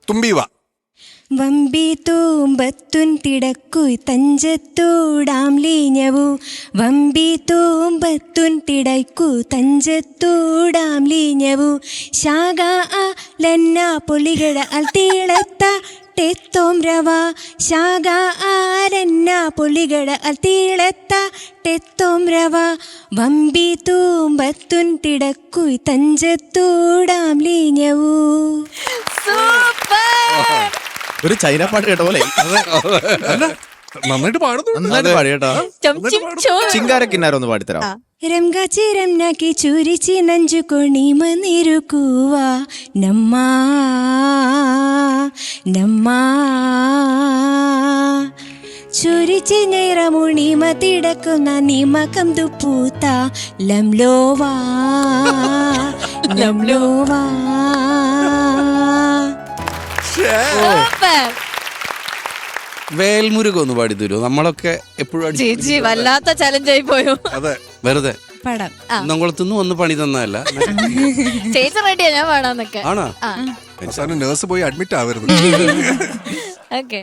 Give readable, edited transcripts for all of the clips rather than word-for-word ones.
തുമ്പീവ. വമ്പി തൂമ്പത്തുൻ തിടക്കുയ് തഞ്ചത്തൂടാം ലീഞ്ഞവു. വമ്പി തൂമ്പത്തുൻ തിടക്കു തഞ്ചത്തൂടാം ലീഞ്ഞവു. ശാഖ ലന്ന പൊളികട അൽത്തീളത്ത ടെത്തോം രവ. ശാഖ ആരന്ന പൊളികട അൽത്തീളത്ത ടെത്തോം രവ. വമ്പി തൂമ്പത്തുൻ തിടക്കുയ് തഞ്ചത്തൂടാം ലീഞ്ഞവു. ഒരു ചൈന പാട്ട് കേട്ട പോലെ നന്നായിട്ട് പാടുന്നു. നന്നായിട്ട് പാടി കേട്ടോ. ചിങ്കാരക്കിന്നാരം ഒന്ന് പാടിത്തരാം. రంగాచిరంనకి చూరిచి నంజుకొని మనిరుకువా నమ్మా నమ్మా. ചുരിച്ച് ഞൈറമുണി മതിടക്കുന്ന നിമകം ദുപ്പൂത്ത ലംലോവാ ലംലോവാ. വേൽമുരുകൻ ഒന്ന് പാടി തരുമോ? നമ്മളൊക്കെ എപ്പോഴും ചേച്ചി വല്ലാത്ത ചലഞ്ചായി പോയോ? അതെ, വെറുതെ പാടാം. കുന്നംകുളത്തുനിന്ന് വന്ന് പണി തന്നതല്ല. ചേച്ചി റെഡിയാ, ഞാൻ പാടാന്നൊക്കെ. ആണോ? അവസാനം നേഴ്സ് പോയി അഡ്മിറ്റ് ആവരുത്. ഓക്കെ.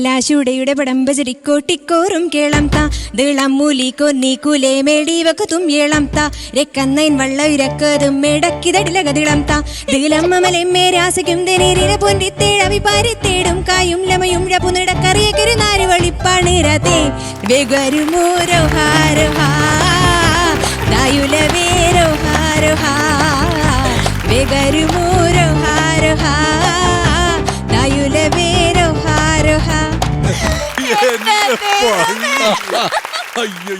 ലാശുടയുടെ പടമ്പചരിക്കോട്ടിക്കോറും കേളം താ ദിളം മൂലി കൊന്നി കുലേ മേടിവക്കതും ഏളം താ രക്കന്നൈൻ വള്ളവിരക്കതും മേടക്കിതടിലകതിളം താ ദിലമ്മമലെമ്മേ രാസയ്ക്കും ദിനേരിന പൊന്തിത്തേഴവി പാരിത്തേടും കായും ലമയും രപുനിടക്കറിയക്കൊരു നാര് വളിപ്പാണ് രതേ വെഗരുമോരോ ഹാരോ ഹാ ദായുലവേരോ ഹാരോ ഹാ വെഗരുമോരോ ഹാരോ ഹാ ദായുലവേരോ ഹാരോ ഹാ. അയ്യോ